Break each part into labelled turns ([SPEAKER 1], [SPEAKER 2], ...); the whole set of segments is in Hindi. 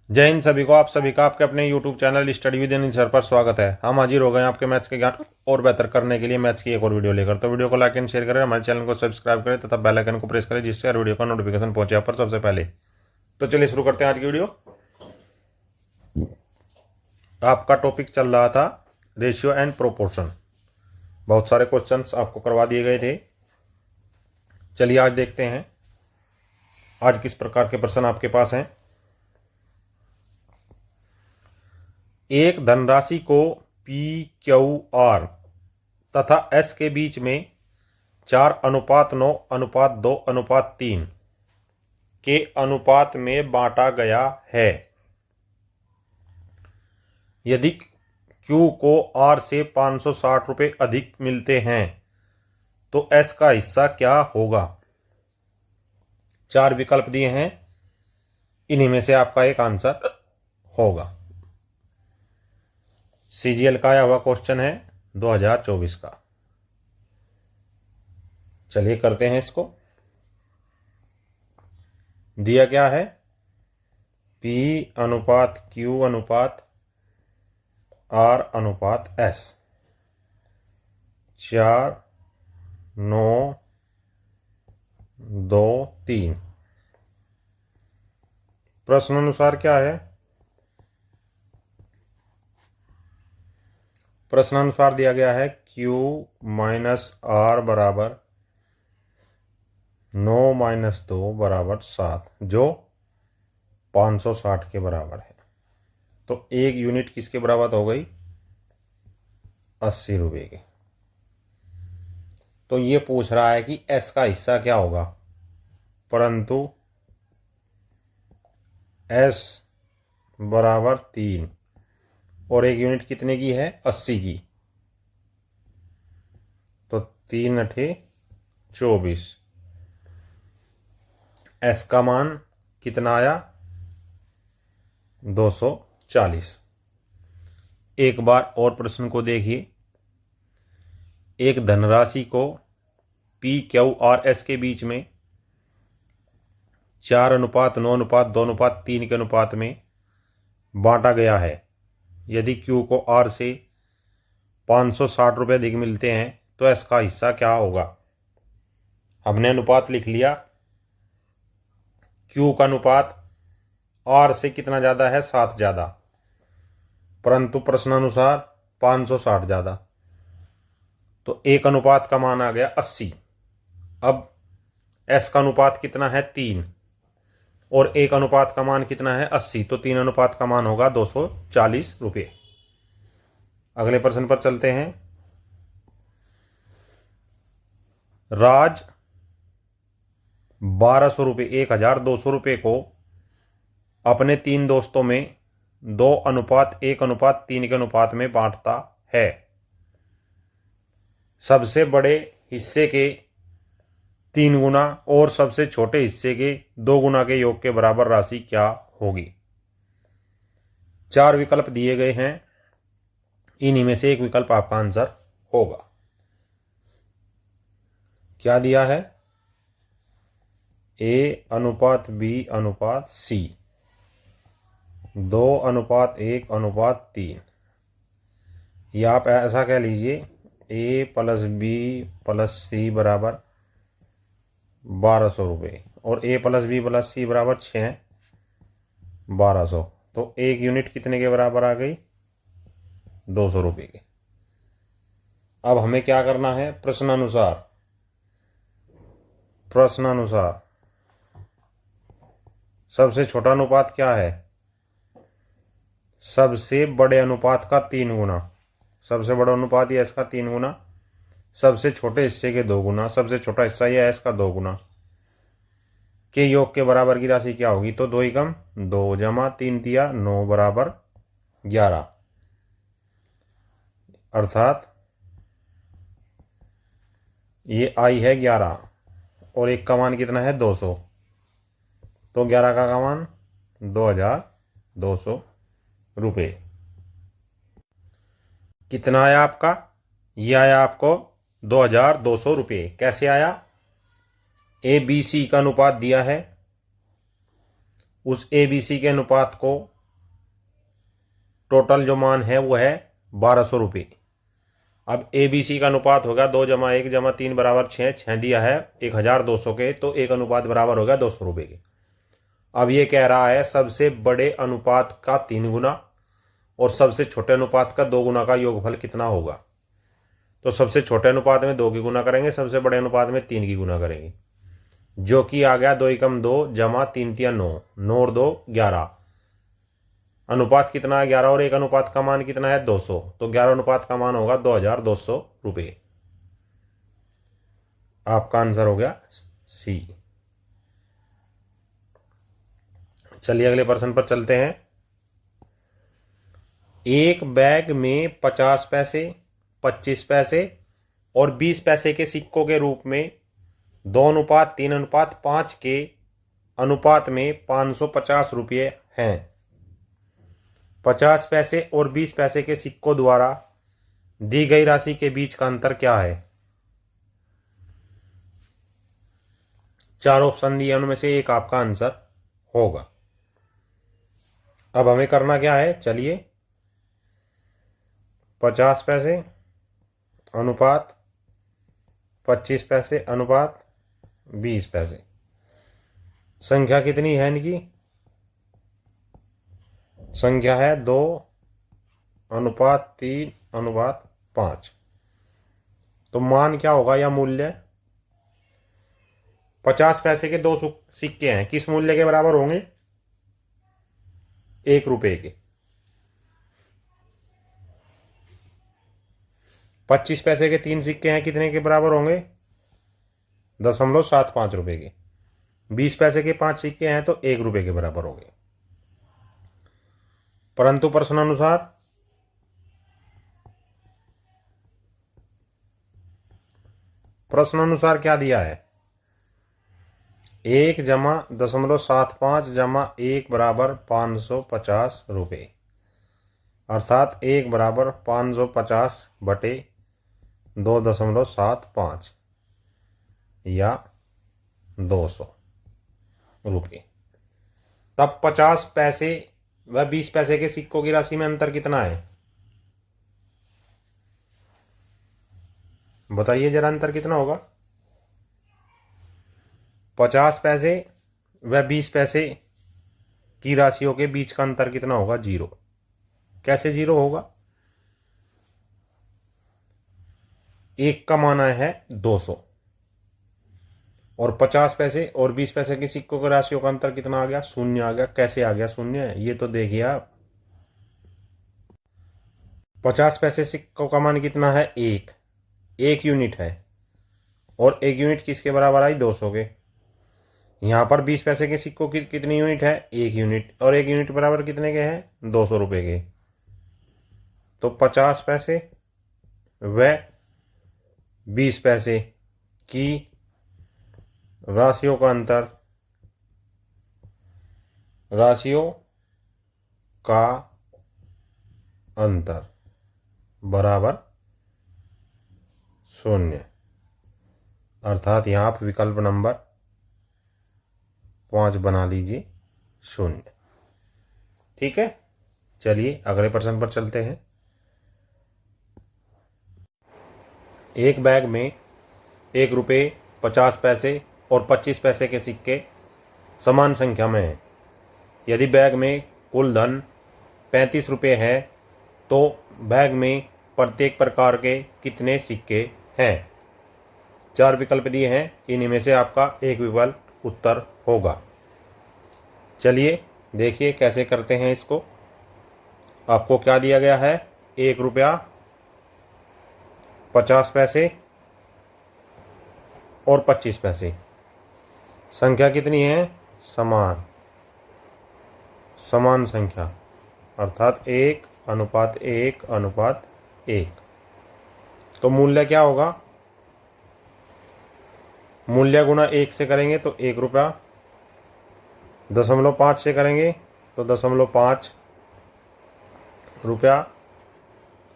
[SPEAKER 1] जय हिंद सभी को। आप सभी का आपके अपने YouTube channel study with Anil sir पर स्वागत है। हम हाजिर हो गए हैं आपके मैथ्स के ज्ञान और बेहतर करने के लिए मैथ्स की एक और वीडियो लेकर। तो वीडियो को लाइक एंड शेयर करें, हमारे चैनल को सब्सक्राइब करें तथा बेल आइकन को प्रेस करें, जिससे हर वीडियो का नोटिफिकेशन पहुंचे आप पर सबसे पहले। तो चलिए शुरू करते हैं आज की वीडियो। आपका टॉपिक चल रहा था रेशियो एंड प्रोपोर्शन। बहुत सारे क्वेश्चंस आपको करवा दिए गए थे। चलिए आज देखते हैं आज किस प्रकार के प्रश्न आपके पास हैं। एक धनराशि को पी क्यू आर तथा एस के बीच में 4:9:2:3 के अनुपात में बांटा गया है। यदि क्यू को आर से 560 रुपये अधिक मिलते हैं तो एस का हिस्सा क्या होगा। 4 विकल्प दिए हैं, इन्हीं में से आपका एक आंसर होगा। सीजीएल का आया हुआ क्वेश्चन है 2024 का। चलिए करते हैं इसको। दिया क्या है, P अनुपात Q अनुपात R अनुपात S 4:9:2:3। प्रश्न अनुसार क्या है, प्रश्न अनुसार दिया गया है Q माइनस R बराबर 9-2 बराबर 7, जो 560 के बराबर है। तो एक यूनिट किसके बराबर हो गई, 80 रुपये की। तो ये पूछ रहा है कि S का हिस्सा क्या होगा, परंतु S बराबर 3 और एक यूनिट कितने की है, 80 की। तो 3×8 = 24। S का मान कितना आया, 240। एक बार और प्रश्न को देखिए। एक धनराशि को P Q R S के बीच में 4:9:2:3 के अनुपात में बांटा गया है। यदि Q को R से 560 रुपये अधिक मिलते हैं तो S का हिस्सा क्या होगा। हमने अनुपात लिख लिया, Q का अनुपात R से कितना ज़्यादा है, 7 ज़्यादा, परंतु प्रश्नानुसार 560 ज़्यादा। तो एक अनुपात का मान आ गया 80। अब S का अनुपात कितना है, 3, और एक अनुपात का मान कितना है, 80। तो 3 अनुपात का मान होगा 240 रुपये। अगले प्रश्न पर चलते हैं। राज 1200 रुपये 1200 रुपये को अपने 3 दोस्तों में 2:1:3 के अनुपात में बांटता है। सबसे बड़े हिस्से के 3 गुना और सबसे छोटे हिस्से के 2 गुना के योग के बराबर राशि क्या होगी। 4 विकल्प दिए गए हैं, इन्हीं में से एक विकल्प आपका आंसर होगा। क्या दिया है, A:B:C 2:1:3। या आप ऐसा कह लीजिए A+B+C बराबर 1200 रुपये और A+B+C बराबर 6, 1200। तो एक यूनिट कितने के बराबर आ गई, 200 रुपये की। अब हमें क्या करना है, प्रश्नानुसार सबसे छोटा अनुपात क्या है, सबसे बड़े अनुपात का 3 गुना। सबसे बड़ा अनुपात यह इसका 3 गुना, सबसे छोटे हिस्से के 2 गुना, सबसे छोटा हिस्सा यह है इसका 2 गुना के योग के बराबर की राशि क्या होगी। तो 2 एकम 2 जमा 3 तिया 9 बराबर 11, अर्थात ये आई है 11 और एक का मान कितना है, 200। तो 11 का मान 2200 रुपये। कितना आया आपका, ये आया आपको 2200 रुपये। कैसे आया, ABC का अनुपात दिया है, उस ABC के अनुपात को टोटल जो मान है वो है 1200 रुपये। अब ABC का अनुपात होगा 2 जमा 1 जमा 3 बराबर 6, 6 दिया है 1200 के, तो एक अनुपात बराबर होगा 200 रुपये के। अब ये कह रहा है सबसे बड़े अनुपात का 3 गुना और सबसे छोटे अनुपात का 2 गुना का योगफल कितना होगा। तो सबसे छोटे अनुपात में 2 की गुना करेंगे, सबसे बड़े अनुपात में 3 की गुना करेंगे, जो कि आ गया 2 एकम 2 जमा 3 तिया 9, 9 और 2 11। अनुपात कितना है 11 और एक अनुपात का मान कितना है 200, तो 11 अनुपात का मान होगा 2200 रुपये। आपका आंसर हो गया सी। चलिए अगले प्रश्न पर चलते हैं। एक बैग में 50 पैसे, 25 पैसे और 20 पैसे के सिक्कों के रूप में 2:3:5 के अनुपात में 550 रुपये हैं। 50 पैसे और 20 पैसे के सिक्कों द्वारा दी गई राशि के बीच का अंतर क्या है। 4 ऑप्शन दिए, उनमें से एक आपका आंसर होगा। अब हमें करना क्या है, चलिए 50 पैसे अनुपात 25 पैसे अनुपात 20 पैसे, संख्या कितनी है इनकी, संख्या है 2:3:5। तो मान क्या होगा या मूल्य, 50 पैसे के 2 सिक्के हैं, किस मूल्य के बराबर होंगे, 1 रुपये के। 25 पैसे के 3 सिक्के हैं, कितने के बराबर होंगे, 0.75 रुपये के। 20 पैसे के 5 सिक्के हैं तो 1 रुपये के बराबर होंगे। परंतु प्रश्नानुसार क्या दिया है, 1 जमा 0.75 जमा 1 बराबर 550 रुपये, अर्थात 1 बराबर 550 बटे 2.75 या 200 रुपये। तब 50 पैसे व 20 पैसे के सिक्कों की राशि में अंतर कितना है, बताइए जरा, अंतर कितना होगा। 50 पैसे व 20 पैसे की राशियों के बीच का अंतर कितना होगा, 0। कैसे 0 होगा, एक का मान है 200 और 50 पैसे और 20 पैसे के सिक्कों की राशियों का अंतर कितना आ गया, 0 आ गया। कैसे आ गया 0, ये तो देखिए आप, 50 पैसे सिक्कों का मान कितना है, 1 यूनिट है, और 1 यूनिट किसके बराबर आई, 200 के। यहां पर 20 पैसे के सिक्कों की कितनी यूनिट है, 1 यूनिट, और 1 यूनिट बराबर कितने के हैं, 200 रुपये के। तो 50 पैसे व 20 पैसे की राशियों का अंतर, राशियों का अंतर बराबर 0, अर्थात यहां आप विकल्प नंबर 5 बना लीजिए 0। ठीक है, चलिए अगले प्रश्न पर चलते हैं। एक बैग में 1 रुपये 50 पैसे और 25 पैसे के सिक्के समान संख्या में हैं। यदि बैग में कुल धन 35 रुपये है तो बैग में प्रत्येक प्रकार के कितने सिक्के हैं। 4 विकल्प दिए हैं, इन्हीं में से आपका एक विकल्प उत्तर होगा। चलिए देखिए कैसे करते हैं इसको। आपको क्या दिया गया है, 1 रुपया 50 पैसे और 25 पैसे, संख्या कितनी है, समान संख्या, अर्थात 1:1:1। तो मूल्य क्या होगा, मूल्य गुणा 1 से करेंगे तो 1 रुपया, 0.5 से करेंगे तो 0.5 रुपया,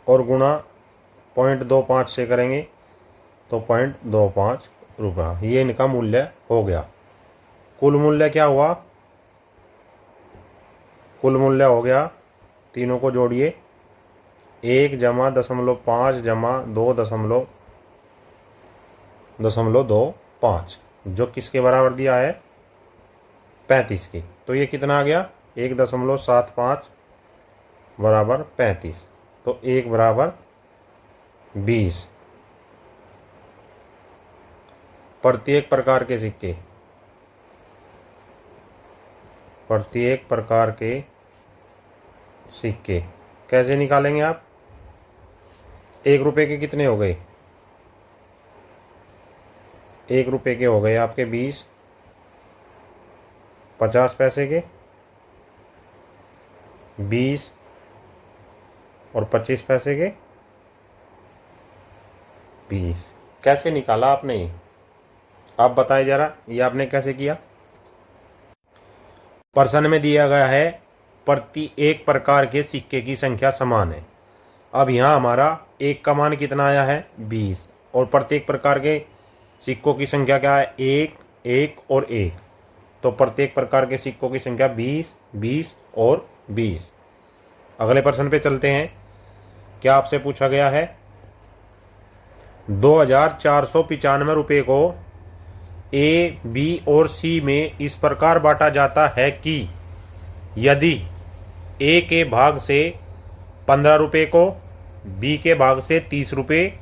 [SPEAKER 1] और गुणा 0.25 से करेंगे तो 0.25 रुपया। ये इनका मूल्य हो गया। कुल मूल्य क्या हुआ, कुल मूल्य हो गया तीनों को जोड़िए, 1 + 0.5 = 2.25, जो किसके बराबर दिया है, 35 के। तो ये कितना आ गया, 1.75 बराबर 35, तो 1 बराबर 20। प्रत्येक प्रकार के सिक्के, प्रत्येक प्रकार के सिक्के कैसे निकालेंगे आप? 1 रुपए के कितने हो गए, 1 रुपए के हो गए आपके 20, 50 पैसे के 20 और 25 पैसे के 20। कैसे निकाला आपने ये, आप बताएं जरा, ये आपने कैसे किया? प्रश्न में दिया गया है प्रति एक प्रकार के सिक्के की संख्या समान है। अब यहाँ हमारा एक का मान कितना आया है, 20, और प्रत्येक प्रकार के सिक्कों की संख्या क्या है, 1, 1 और 1। तो प्रत्येक प्रकार के सिक्कों की संख्या 20, 20 और 20। अगले प्रश्न पे चलते हैं। क्या आपसे पूछा गया है, 2495 रुपये को ए, बी और सी में इस प्रकार बांटा जाता है कि यदि ए के भाग से 15 रुपये को, बी के भाग से 30 रुपये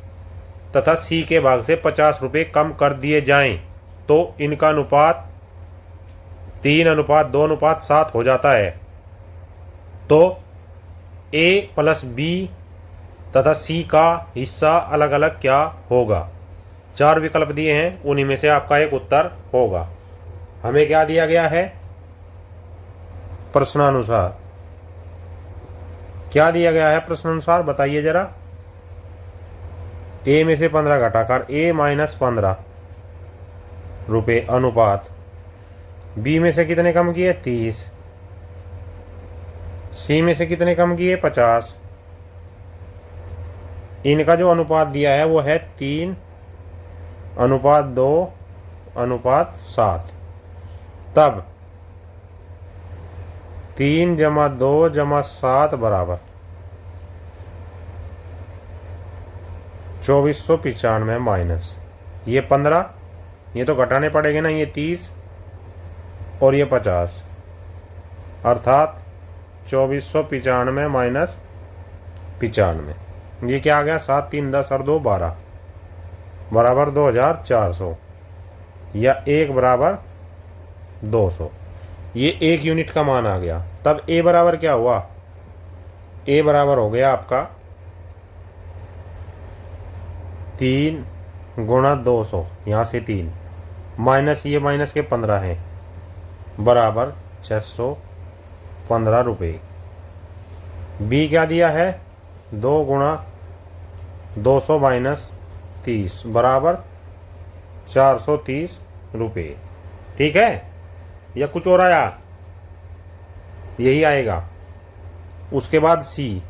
[SPEAKER 1] तथा सी के भाग से 50 रुपये कम कर दिए जाएं, तो इनका अनुपात 3:2:7 हो जाता है। तो ए प्लस बी तथा सी का हिस्सा अलग अलग क्या होगा? 4 विकल्प दिए हैं, उन्हीं में से आपका एक उत्तर होगा। हमें क्या दिया गया है, प्रश्नानुसार क्या दिया गया है, प्रश्नानुसार बताइए जरा। ए में से 15 घटाकर ए - 15 रुपये अनुपात, बी में से कितने कम किए, 30, सी में से कितने कम किए, 50। इनका जो अनुपात दिया है वो है 3:2:7। तब 3 + 2 + 7 बराबर 2495 माइनस ये 15, ये तो घटाने पड़ेंगे ना, ये 30 और ये 50, अर्थात 2495 माइनस 95। ये क्या आ गया, 7, 3, 10 और 2 12 बराबर 2400, या 1 बराबर 200। ये 1 यूनिट का मान आ गया। तब ए बराबर क्या हुआ, ए बराबर हो गया आपका 3 × 200, यहाँ से 3 माइनस ये माइनस के 15 हैं, बराबर 615 रुपये। बी क्या दिया है, 2 × 200 - 30 बराबर 430 रुपये। ठीक है, या कुछ और आया, यही आएगा। उसके बाद सी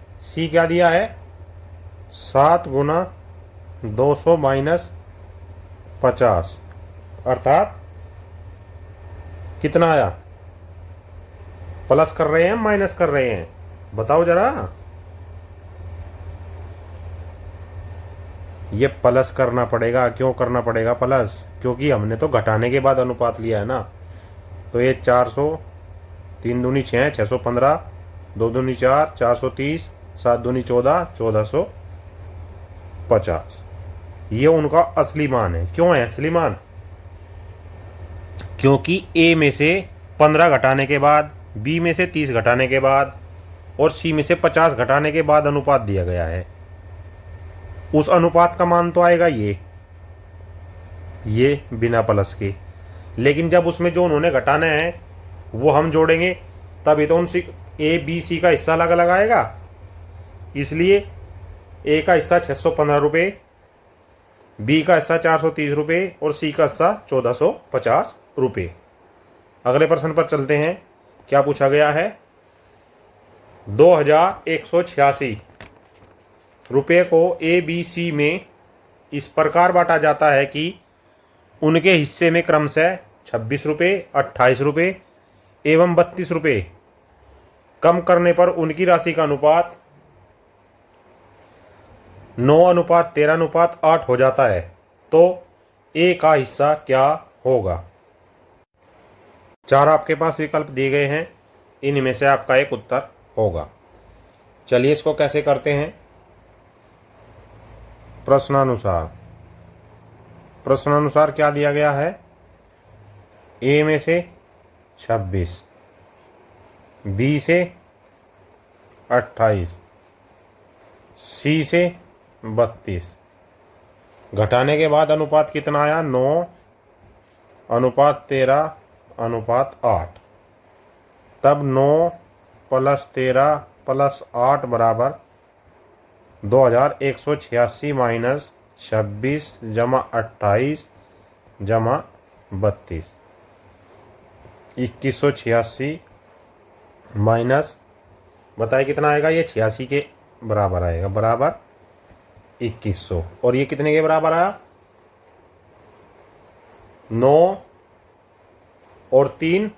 [SPEAKER 1] क्या दिया है, 7 × 200 - 50 अर्थात कितना आया, प्लस कर रहे हैं माइनस कर रहे हैं, बताओ जरा। ये प्लस करना पड़ेगा। क्यों करना पड़ेगा प्लस, क्योंकि हमने तो घटाने के बाद अनुपात लिया है ना। तो ये 400, 3 दूनी 6, 615, 2 दूनी 4, 430, 7 दूनी 14, 1450। ये उनका असली मान है। क्यों है असली मान, क्योंकि ए में से 15 घटाने के बाद, बी में से 30 घटाने के बाद और सी में से 50 घटाने के बाद अनुपात दिया गया है। उस अनुपात का मान तो आएगा ये बिना प्लस के। लेकिन जब उसमें जो उन्होंने घटाना है वो हम जोड़ेंगे, तब ये तो उन ए बी सी का हिस्सा अलग अलग आएगा। इसलिए ए का हिस्सा 615 रुपये, बी का हिस्सा 430 रुपये और सी का हिस्सा 1450 रुपये। अगले प्रश्न पर चलते हैं। क्या पूछा गया है, 2186 रुपये को ए बी सी में इस प्रकार बांटा जाता है कि उनके हिस्से में क्रमशः 26 रुपये, 28 रुपये एवं 32 रुपये कम करने पर उनकी राशि का अनुपात 9:13:8 हो जाता है, तो ए का हिस्सा क्या होगा। 4 आपके पास विकल्प दिए गए हैं, इनमें से आपका एक उत्तर होगा। चलिए इसको कैसे करते हैं। प्रश्नानुसार क्या दिया गया है, ए में से 26, बी से 28, सी से 32, घटाने के बाद अनुपात कितना आया, 9:13:8। तब 9 + 13 + 8 बराबर 2186 माइनस 26 जमा 28 जमा 32, 2186 माइनस, बताए कितना आएगा, ये 86 के बराबर आएगा, बराबर 2100। और ये कितने के बराबर आया, 9 और 3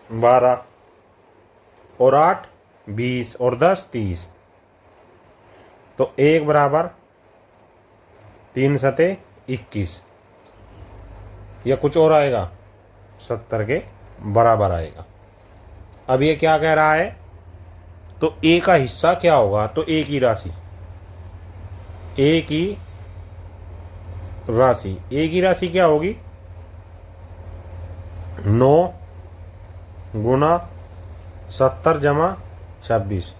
[SPEAKER 1] 12 और 8 20 और 10 30, तो 1 बराबर 3 सते 21, या कुछ और आएगा, 70 के बराबर आएगा। अब ये क्या कह रहा है, तो ए का हिस्सा क्या होगा, तो ए की राशि क्या होगी, 9 गुना 70 जमा 26,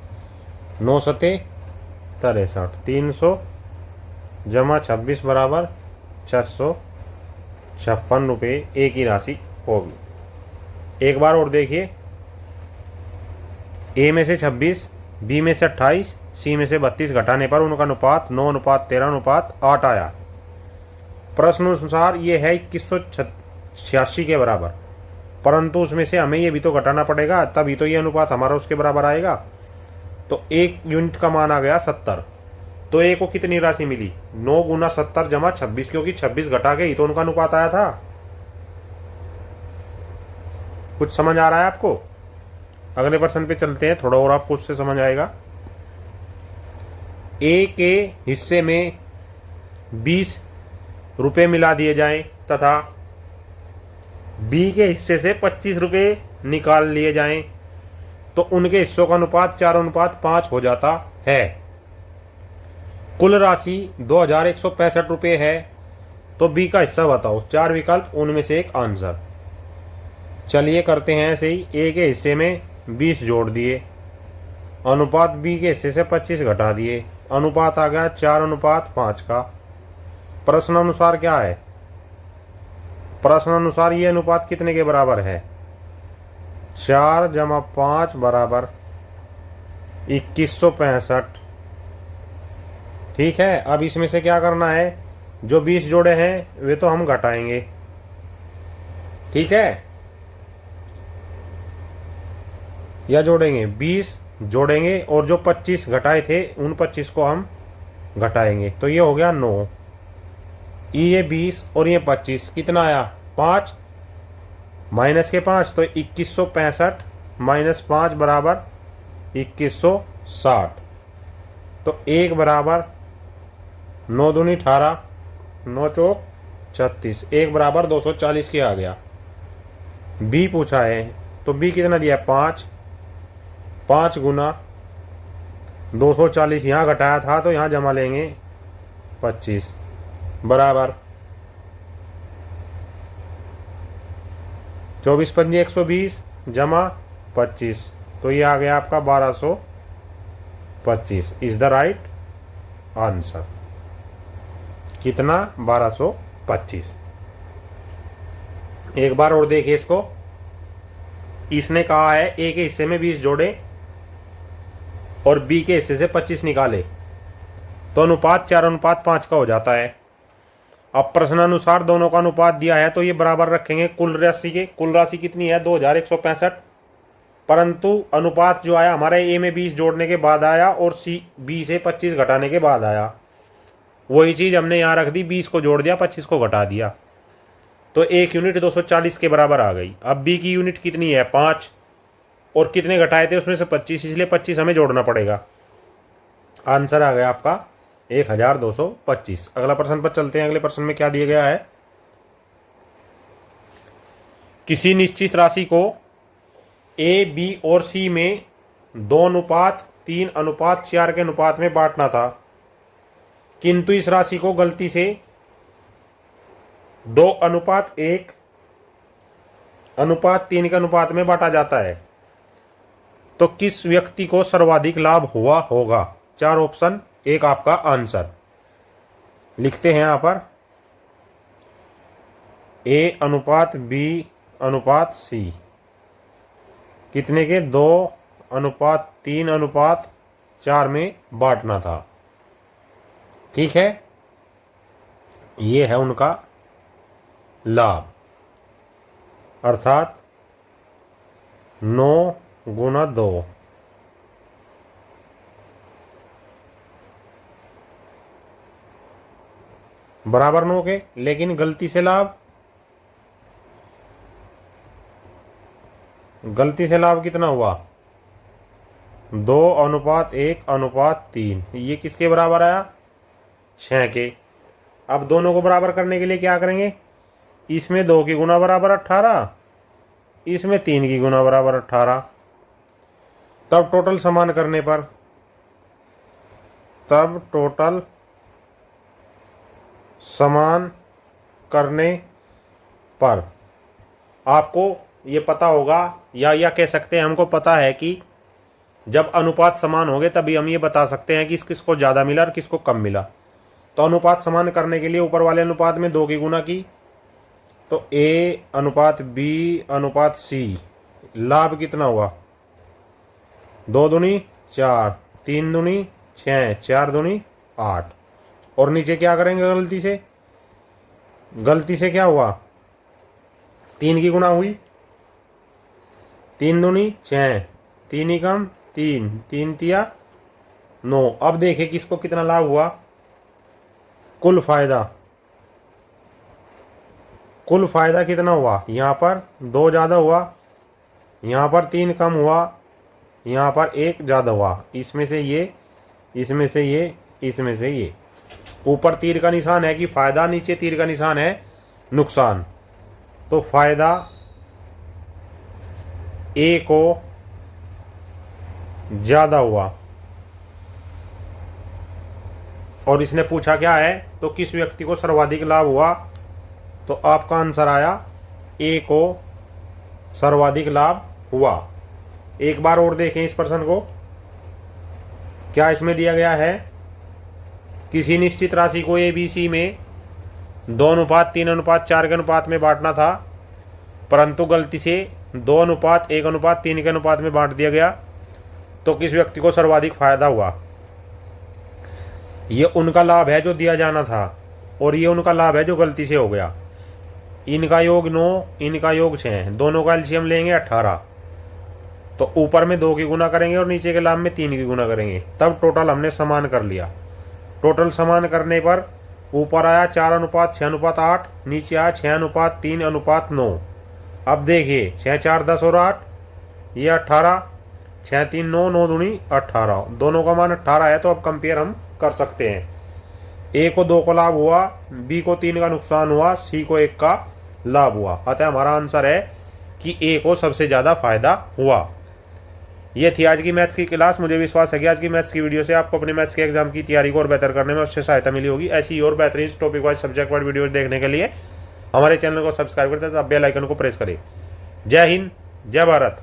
[SPEAKER 1] 9 सते 63, 300 जमा 26 बराबर 456 रुपये ए की राशि होगी। एक बार और देखिए, ए में से 26, बी में से 28, सी में से 32 घटाने पर उनका अनुपात 9:13:8 आया। प्रश्नानुसार ये है 2186 के बराबर, परंतु उसमें से हमें ये भी तो घटाना पड़ेगा, तभी तो ये अनुपात हमारा उसके बराबर आएगा। तो 1 यूनिट का मान आ गया 70, तो ए को कितनी राशि मिली, 9 गुना 70 जमा 26, क्योंकि 26 घटा के ही तो उनका अनुपात आया था। कुछ समझ आ रहा है आपको। अगले प्रश्न पे चलते हैं, थोड़ा और आपको उससे समझ आएगा। ए के हिस्से में 20 रुपये मिला दिए जाएं तथा बी के हिस्से से 25 रुपये निकाल लिए जाएं, तो उनके हिस्सों का अनुपात 4:5 हो जाता है। कुल राशि 2165 रुपये है, तो बी का हिस्सा बताओ। 4 विकल्प, उनमें से एक आंसर। चलिए करते हैं ऐसे ही। ए के हिस्से में 20 जोड़ दिए, अनुपात बी के हिस्से से 25 घटा दिए, अनुपात आ गया 4:5 का। प्रश्नानुसार क्या है, प्रश्नानुसार ये अनुपात कितने के बराबर है, 4 जमा 5 बराबर 2165। ठीक है, अब इसमें से क्या करना है, जो 20 जोड़े हैं वे तो हम घटाएंगे। ठीक है, या जोड़ेंगे, 20 जोड़ेंगे और जो 25 घटाए थे उन 25 को हम घटाएंगे, तो ये हो गया 9। ये 20 और ये 25 कितना आया, 5 माइनस के 5, तो 2165 माइनस 5 बराबर 2160। तो 1 बराबर 9 दूनी 18, 9 चौक 36, 1 बराबर 240 के आ गया। बी पूछा है, तो बी कितना दिया, 5 गुना 240 यहाँ घटाया था तो यहाँ जमा लेंगे 25 बराबर 24 पंजे 120 जमा 25, तो ये आ गया आपका 1225 इज द राइट आंसर। कितना, 1225। एक बार और देखिए इसको। इसने कहा है ए के हिस्से में 20 जोड़े और बी के हिस्से से 25 निकाले, तो अनुपात 4:5 का हो जाता है। अब प्रश्नानुसार दोनों का अनुपात दिया है, तो ये बराबर रखेंगे कुल राशि के। कुल राशि कितनी है, 2165, परंतु अनुपात जो आया हमारे ए में 20 जोड़ने के बाद आया और सी बी से 25 घटाने के बाद आया। वही चीज हमने यहाँ रख दी, 20 को जोड़ दिया, 25 को घटा दिया, तो 1 यूनिट 240 के बराबर आ गई। अब बी की यूनिट कितनी है, 5, और कितने घटाए थे उसमें से 25, इसलिए 25 हमें जोड़ना पड़ेगा। आंसर आ गया आपका 1225। अगला प्रश्न पर चलते हैं। अगले प्रश्न में क्या दिया गया है, किसी निश्चित राशि को ए, बी और सी में 2:3:4 के अनुपात में बांटना था, किंतु इस राशि को गलती से 2:1:3 के अनुपात में बांटा जाता है, तो किस व्यक्ति को सर्वाधिक लाभ हुआ होगा। 4 ऑप्शन, एक आपका आंसर। लिखते हैं यहां पर A:B:C कितने के 2:3:4 में बांटना था। ठीक है, ये है उनका लाभ, अर्थात 9:2। बराबर 9 के, लेकिन गलती से लाभ कितना हुआ, 2:1:3। ये किसके बराबर आया, 6 के। अब दोनों को बराबर करने के लिए क्या करेंगे, इसमें 2 की गुना बराबर 18, इसमें 3 की गुना बराबर 18। तब टोटल समान करने पर आपको ये पता होगा, या कह सकते हैं हमको पता है कि जब अनुपात समान हो गए तभी हम ये बता सकते हैं कि किसको ज़्यादा मिला और किसको कम मिला। तो अनुपात समान करने के लिए ऊपर वाले अनुपात में 2 की गुना की, तो A:B:C लाभ कितना हुआ, 2 दूनी 4, 3 दूनी 6, 4 दूनी 8। और नीचे क्या करेंगे, गलती से क्या हुआ, 3 की गुना हुई, 3 दूनी 6, 3 ही कम 3, 3 तिया 9। अब देखें किसको कितना लाभ हुआ, कुल फायदा कितना हुआ, यहाँ पर 2 ज़्यादा हुआ, यहाँ पर 3 कम हुआ, यहाँ पर 1 ज़्यादा हुआ। इसमें से ये, इसमें से ये, इसमें से ये। ऊपर तीर का निशान है कि फायदा, नीचे तीर का निशान है नुकसान। तो फायदा ए को ज़्यादा हुआ, और इसने पूछा क्या है, तो किस व्यक्ति को सर्वाधिक लाभ हुआ। तो आपका आंसर आया ए को सर्वाधिक लाभ हुआ। एक बार और देखें इस प्रश्न को, क्या इसमें दिया गया है, किसी निश्चित राशि को ए, बी, सी में 2:3:4 के अनुपात में बांटना था, परंतु गलती से 2:1:3 के अनुपात में बांट दिया गया, तो किस व्यक्ति को सर्वाधिक फायदा हुआ। ये उनका लाभ है जो दिया जाना था, और ये उनका लाभ है जो गलती से हो गया। इनका योग 9, इनका योग 6, दोनों का एलसीएम लेंगे 18। तो ऊपर में 2 की गुना करेंगे और नीचे के लाभ में 3 की गुना करेंगे, तब टोटल हमने समान कर लिया। टोटल समान करने पर ऊपर आया 4:6:8, नीचे आया 6:3:9। अब देखिए 6 4 10 और 8, ये 18, 6 3 9, 9 दूनी 18। दोनों का मान 18 है, तो अब कंपेयर हम कर सकते हैं। ए को 2 का लाभ हुआ, बी को 3 का नुकसान हुआ, सी को 1 का लाभ हुआ। अतः हमारा आंसर है कि ए को सबसे ज़्यादा फायदा हुआ। ये थी आज की मैथ्स की क्लास। मुझे विश्वास है कि आज की मैथ्स की वीडियो से आपको अपने मैथ्स के एग्जाम की तैयारी को और बेहतर करने में अवश्य सहायता मिली होगी। ऐसी और बेहतरीन topic wise subject wise video देखने के लिए हमारे चैनल को सब्सक्राइब करते हैं, बेल आइकन को प्रेस करें। जय हिंद, जय भारत।